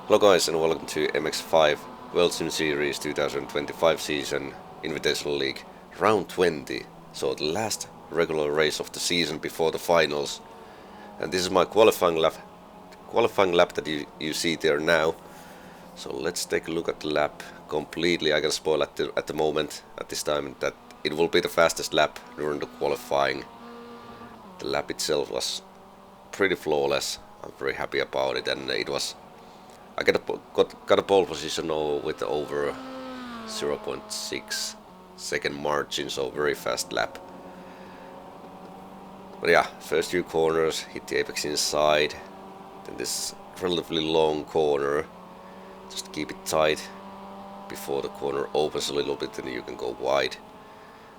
Hello guys and welcome to MX5 World Sim Series 2025 season Invitational League round 20. So the last regular race of the season before the finals. And this is my qualifying lap that you see there now. So let's take a look at the lap completely. I can spoil at the moment at this time that it will be the fastest lap during the qualifying. The lap itself was pretty flawless. I'm very happy about it, and it was I got a pole position with over 0.6 second margin, so very fast lap. But yeah, first few corners, hit the apex inside, then this relatively long corner, just keep it tight before the corner opens a little bit, then you can go wide.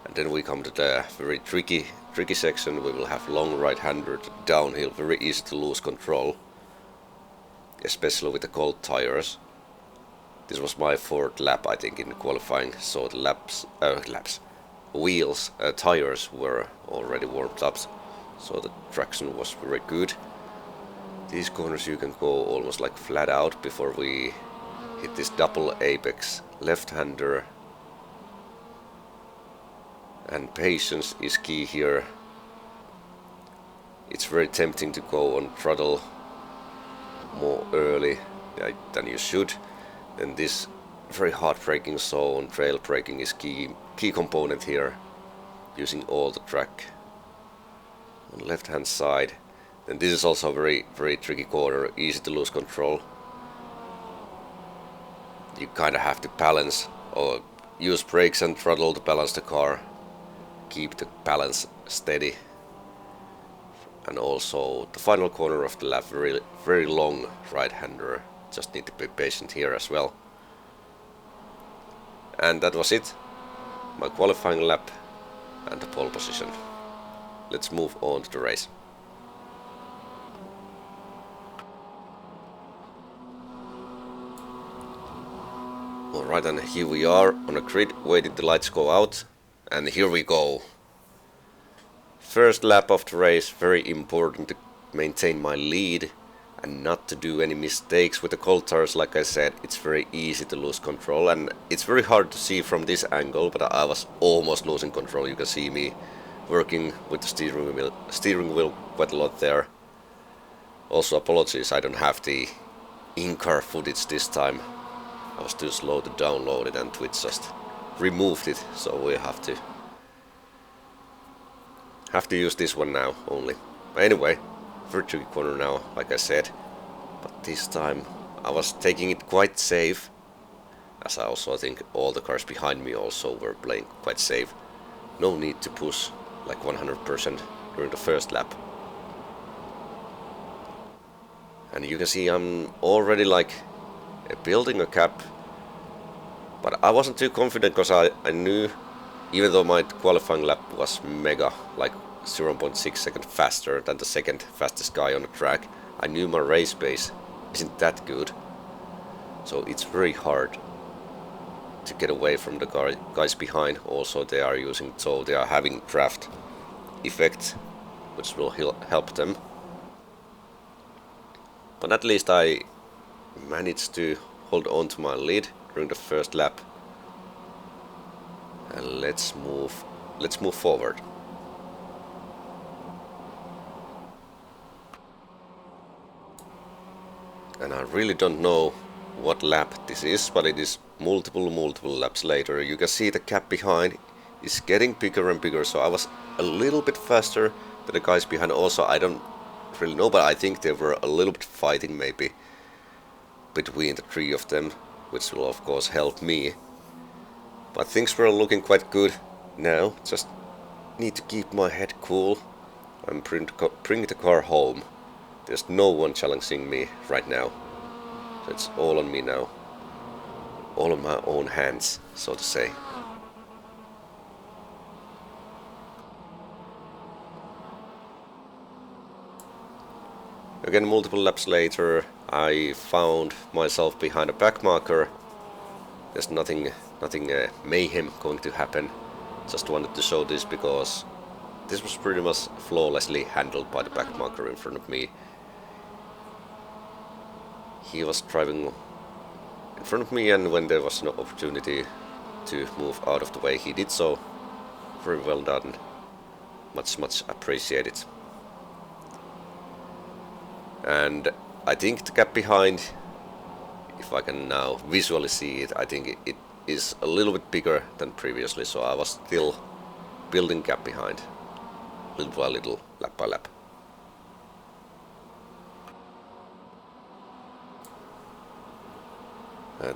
And then we come to the very tricky section. We will have long right-hander downhill, very easy to lose control, especially with the cold tires. This was my fourth lap, I think, in qualifying, so the tires were already warmed up, so the traction was very good. These corners you can go almost like flat out before we hit this double apex left-hander. And patience is key here. It's very tempting to go on throttle more early than you should. Then this very hard braking zone, trail braking is key component here, using all the track on the left hand side. Then this is also a very tricky corner, easy to lose control. You kind of have to balance or use brakes and throttle to balance the car, keep the balance steady. And also the final corner of the lap, very long right-hander. Just need to be patient here as well. And that was it. My qualifying lap and the pole position. Let's move on to the race. Alright, and here we are on a grid, waiting the lights go out. And here we go. First lap of the race, very important to maintain my lead and not to do any mistakes with the cold tires. Like I said, it's very easy to lose control, and it's very hard to see from this angle, but I was almost losing control. You can see me working with the steering wheel quite a lot there. Also apologies, I don't have the in-car footage this time. I was too slow to download it and Twitch just removed it, so we have to use this one now only. But anyway, very tricky corner now, like I said. But this time I was taking it quite safe, as I also think all the cars behind me also were playing quite safe. No need to push like 100% during the first lap. And you can see I'm already like building a gap. But I wasn't too confident because I knew, even though my qualifying lap was mega, like 0.6 seconds faster than the second fastest guy on the track, I knew my race pace isn't that good. So it's very hard to get away from the guys behind. Also they are having draft effect, which will help them. But at least I managed to hold on to my lead during the first lap. And let's move forward. And I really don't know what lap this is, but it is multiple laps later. You can see the gap behind is getting bigger and bigger, so I was a little bit faster than the guys behind. Also, I don't really know, but I think they were a little bit fighting maybe between the three of them, which will of course help me. But things were looking quite good now. Just need to keep my head cool and bring the car home. There's no one challenging me right now. So it's all on me now. All in my own hands, so to say. Again, multiple laps later, I found myself behind a back marker. There's nothing mayhem going to happen. Just wanted to show this because this was pretty much flawlessly handled by the back marker in front of me. he was driving in front of me, and when there was no opportunity to move out of the way, he did so. Very well done. Much appreciated. And I think the gap behind, if I can now visually see it, I think it is a little bit bigger than previously, so I was still building gap behind, little by little, lap by lap.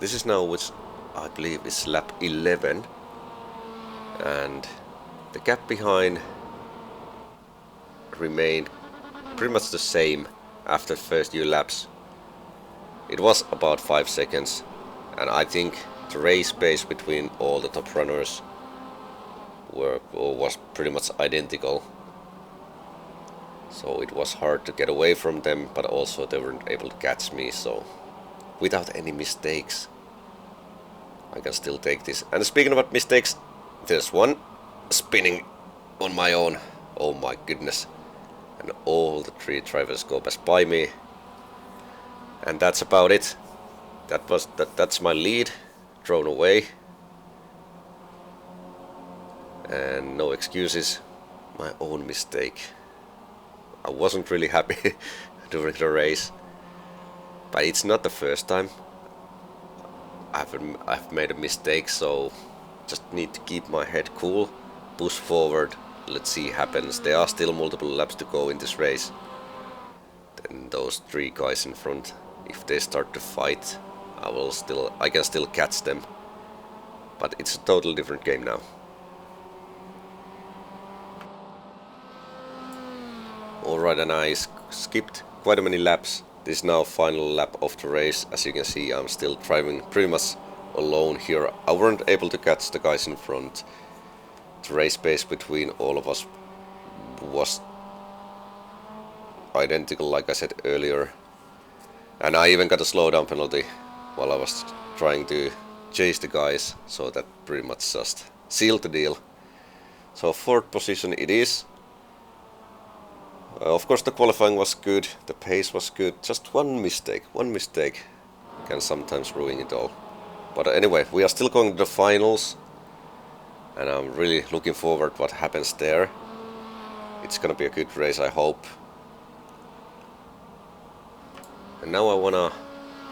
This is now, which I believe is lap 11, and the gap behind remained pretty much the same after the first few laps. It was about 5 seconds, and I think the race pace between all the top runners was pretty much identical. So it was hard to get away from them, but also they weren't able to catch me, so without any mistakes I can still take this. And speaking about mistakes, there's one spinning on my own. Oh my goodness. And all the 3 drivers go past by me. And that's about it. That's my lead thrown away. And no excuses. My own mistake. I wasn't really happy during the race. But it's not the first time I've made a mistake, so just need to keep my head cool, push forward, let's see what happens. There are still multiple laps to go in this race. Then those 3 guys in front, if they start to fight, I can still catch them. But it's a totally different game now. Alright, and I skipped quite many laps. This is now final lap of the race. As you can see, I'm still driving pretty much alone here. I weren't able to catch the guys in front. The race pace between all of us was identical, like I said earlier. And I even got a slowdown penalty while I was trying to chase the guys, so that pretty much just sealed the deal. So 4th position it is. Of course the qualifying was good, the pace was good, just one mistake can sometimes ruin it all. But anyway, we are still going to the finals, and I'm really looking forward what happens there. It's gonna be a good race, I hope. And now I wanna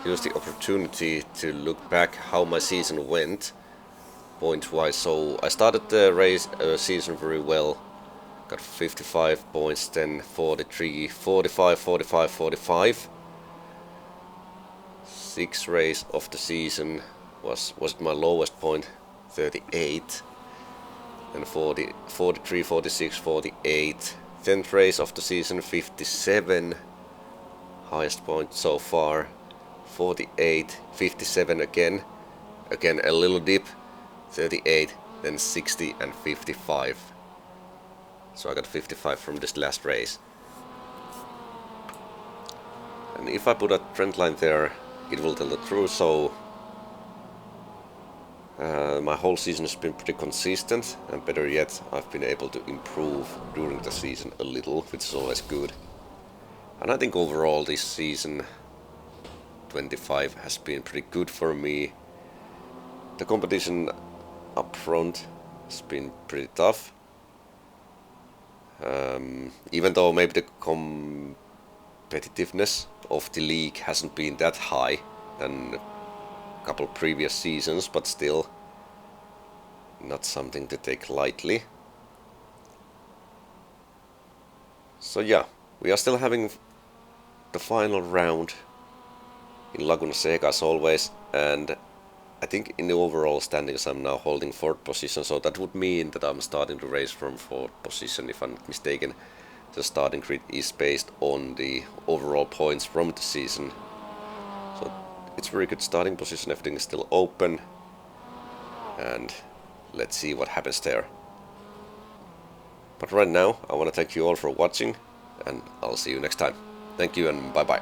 use the opportunity to look back how my season went, point-wise. So I started the race season very well. Got 55 points, then 43, 45, 45, 45. 6th race of the season was my lowest point, 38. And 40, 43, 46, 48. 10th race of the season, 57. Highest point so far, 48, 57 again. Again a little dip, 38, then 60 and 55. So I got 55 from this last race. And if I put a trend line there, it will tell the truth. So my whole season has been pretty consistent, and better yet, I've been able to improve during the season a little, which is always good. And I think overall this season 25 has been pretty good for me. The competition up front has been pretty tough. Even though maybe the competitiveness of the league hasn't been that high than a couple previous seasons, but still not something to take lightly. So yeah, we are still having the final round in Laguna Seca as always, and I think in the overall standings I'm now holding 4th position, so that would mean that I'm starting the race from 4th position if I'm not mistaken. The starting grid is based on the overall points from the season. So it's a very good starting position, everything is still open, and let's see what happens there. But right now I want to thank you all for watching, and I'll see you next time. Thank you and bye bye.